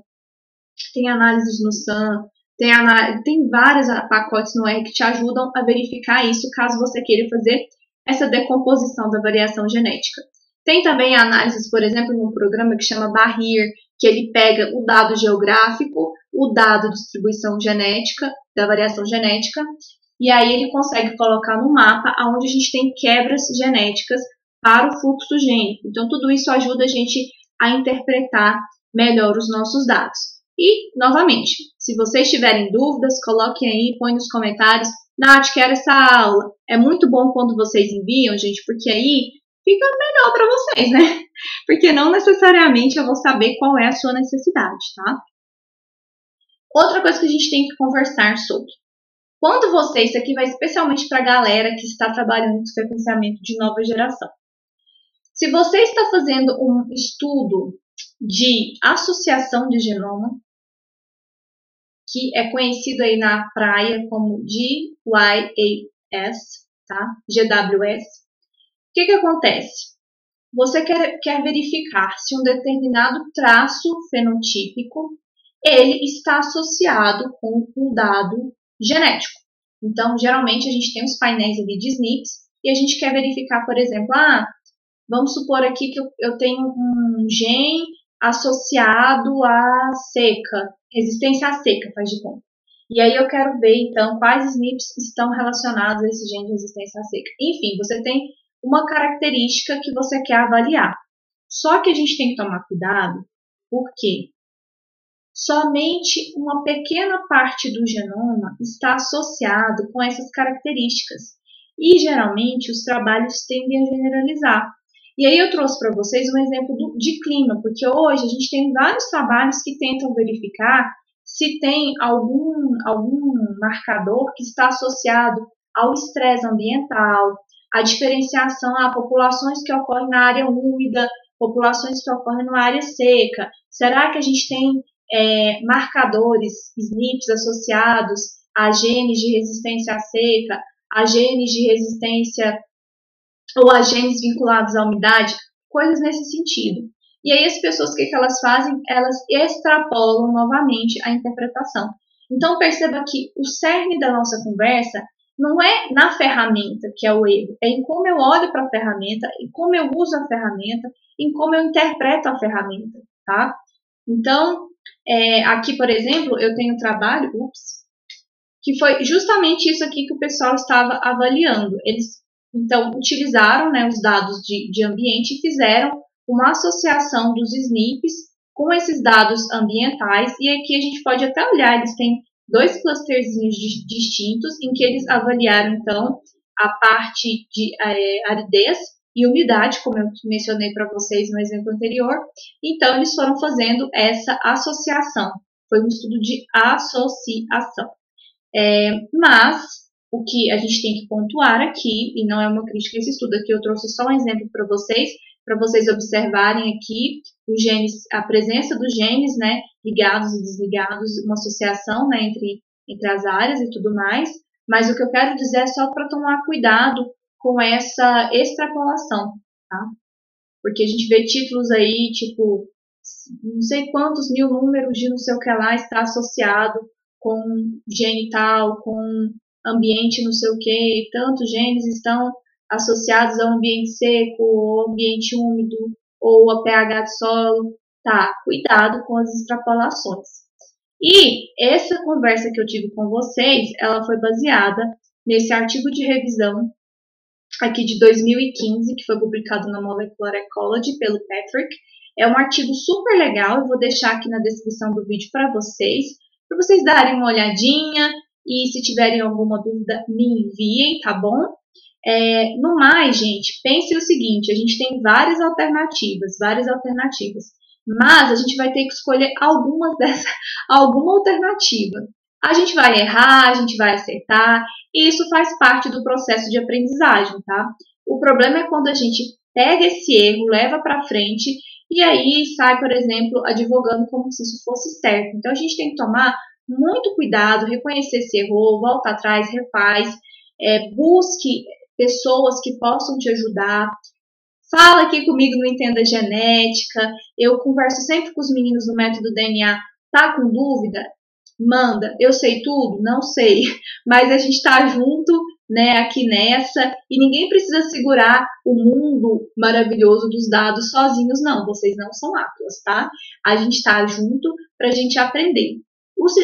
tem análises no SAM, Tem vários pacotes no R que te ajudam a verificar isso, caso você queira fazer essa decomposição da variação genética. Tem também análises, por exemplo, num programa que chama Barrier, que ele pega o dado geográfico, o dado de distribuição genética, da variação genética, e aí ele consegue colocar no mapa onde a gente tem quebras genéticas para o fluxo gênico. Então, tudo isso ajuda a gente a interpretar melhor os nossos dados. E, novamente, se vocês tiverem dúvidas, coloquem aí, põe nos comentários. Nath, quero essa aula. É muito bom quando vocês enviam, gente, porque aí fica melhor para vocês, né? Porque não necessariamente eu vou saber qual é a sua necessidade, tá? Outra coisa que a gente tem que conversar sobre. Quando você, isso aqui vai especialmente para a galera que está trabalhando com sequenciamento de nova geração. Se você está fazendo um estudo de associação de genoma, que é conhecido aí na praia como GYAS, tá? GWS. O que acontece? Você quer verificar se um determinado traço fenotípico ele está associado com um dado genético. Então, geralmente, a gente tem os painéis ali de SNPs e a gente quer verificar, por exemplo, vamos supor aqui que eu tenho um gene associado à seca, resistência à seca, faz de conta. E aí eu quero ver, então, quais SNPs estão relacionados a esse gene de resistência à seca. Enfim, você tem uma característica que você quer avaliar. Só que a gente tem que tomar cuidado, porque somente uma pequena parte do genoma está associado com essas características. E, geralmente, os trabalhos tendem a generalizar. E aí eu trouxe para vocês um exemplo de clima, porque hoje a gente tem vários trabalhos que tentam verificar se tem algum marcador que está associado ao estresse ambiental, a diferenciação a populações que ocorrem na área úmida, populações que ocorrem na área seca. Será que a gente tem marcadores, SNPs associados a genes de resistência à seca, a genes de resistência ou a genes vinculados à umidade? Coisas nesse sentido. E aí as pessoas, o que elas fazem? Elas extrapolam novamente a interpretação. Então perceba que o cerne da nossa conversa não é na ferramenta que é o erro, é em como eu olho para a ferramenta, em como eu uso a ferramenta, em como eu interpreto a ferramenta, tá? Então, aqui, por exemplo, eu tenho um trabalho, que foi justamente isso aqui que o pessoal estava avaliando. Eles, então, utilizaram, né, os dados de ambiente e fizeram uma associação dos SNPs com esses dados ambientais, e aqui a gente pode até olhar, eles têm dois clusterzinhos distintos, em que eles avaliaram, então, a parte de aridez e umidade, como eu mencionei para vocês no exemplo anterior. Então, eles foram fazendo essa associação. Foi um estudo de associação. Mas, o que a gente tem que pontuar aqui, e não é uma crítica a esse estudo, aqui eu trouxe só um exemplo para vocês observarem aqui os genes, a presença dos genes, né, ligados e desligados, uma associação, né, entre as áreas e tudo mais. Mas o que eu quero dizer é só para tomar cuidado com essa extrapolação, tá? Porque a gente vê títulos aí, tipo, não sei quantos mil números de não sei o que lá está associado com genital, com ambiente não sei o que, tantos genes estão associados ao ambiente seco, ou ambiente úmido, ou a pH de solo. Tá, cuidado com as extrapolações. E essa conversa que eu tive com vocês, ela foi baseada nesse artigo de revisão aqui de 2015, que foi publicado na Molecular Ecology pelo Patrick. É um artigo super legal, eu vou deixar aqui na descrição do vídeo para vocês darem uma olhadinha, e se tiverem alguma dúvida, me enviem, tá bom? No mais, gente, pense o seguinte, a gente tem várias alternativas, mas a gente vai ter que escolher alguma alternativa. A gente vai errar, a gente vai acertar, e isso faz parte do processo de aprendizagem, tá? O problema é quando a gente pega esse erro, leva para frente, e aí sai, por exemplo, advogando como se isso fosse certo. Então, a gente tem que tomar muito cuidado, reconhecer se errou, volta atrás, refaz, busque pessoas que possam te ajudar. Fala aqui comigo no Entenda Genética. Eu converso sempre com os meninos do método DNA. Tá com dúvida? Manda, eu sei tudo? Não sei, mas a gente está junto, né, aqui nessa, e ninguém precisa segurar o mundo maravilhoso dos dados sozinhos, não, vocês não são Atlas, tá? A gente está junto para a gente aprender.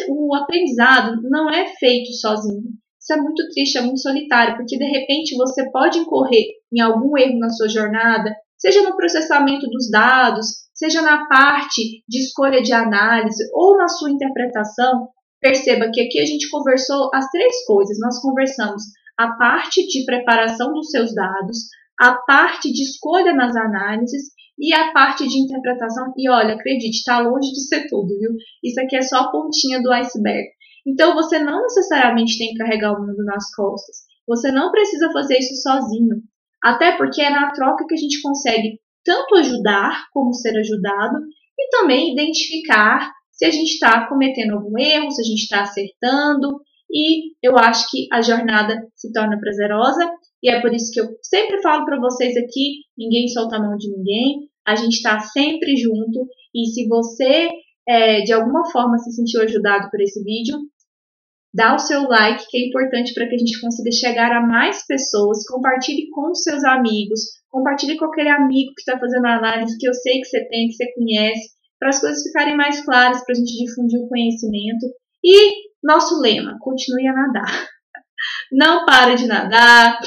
O aprendizado não é feito sozinho. Isso é muito triste, é muito solitário, porque de repente você pode incorrer em algum erro na sua jornada, seja no processamento dos dados, seja na parte de escolha de análise ou na sua interpretação. Perceba que aqui a gente conversou as três coisas. Nós conversamos a parte de preparação dos seus dados, a parte de escolha nas análises e a parte de interpretação. E olha, acredite, está longe de ser tudo, viu? Isso aqui é só a pontinha do iceberg. Então, você não necessariamente tem que carregar o mundo nas costas. Você não precisa fazer isso sozinho. Até porque é na troca que a gente consegue tanto ajudar como ser ajudado e também identificar se a gente está cometendo algum erro, se a gente está acertando. E eu acho que a jornada se torna prazerosa e é por isso que eu sempre falo para vocês aqui, ninguém solta a mão de ninguém, a gente está sempre junto e se você de alguma forma se sentiu ajudado por esse vídeo, dá o seu like, que é importante para que a gente consiga chegar a mais pessoas. Compartilhe com os seus amigos, compartilhe com aquele amigo que está fazendo a análise que eu sei que você tem, que você conhece, para as coisas ficarem mais claras, para a gente difundir o conhecimento. E nosso lema, continue a nadar. Não pare de nadar,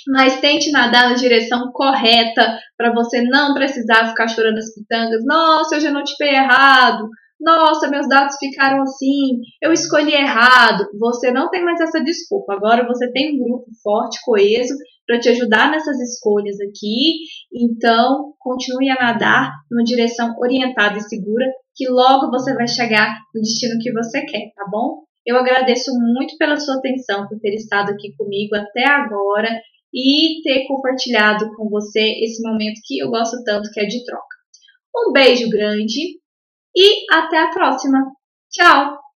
mas tente nadar na direção correta, para você não precisar ficar chorando as pitangas. Nossa, eu já notei errado. Nossa, meus dados ficaram assim, eu escolhi errado. Você não tem mais essa desculpa. Agora você tem um grupo forte, coeso, para te ajudar nessas escolhas aqui. Então, continue a nadar numa direção orientada e segura, que logo você vai chegar no destino que você quer, tá bom? Eu agradeço muito pela sua atenção, por ter estado aqui comigo até agora e ter compartilhado com você esse momento que eu gosto tanto, que é de troca. Um beijo grande e até a próxima. Tchau!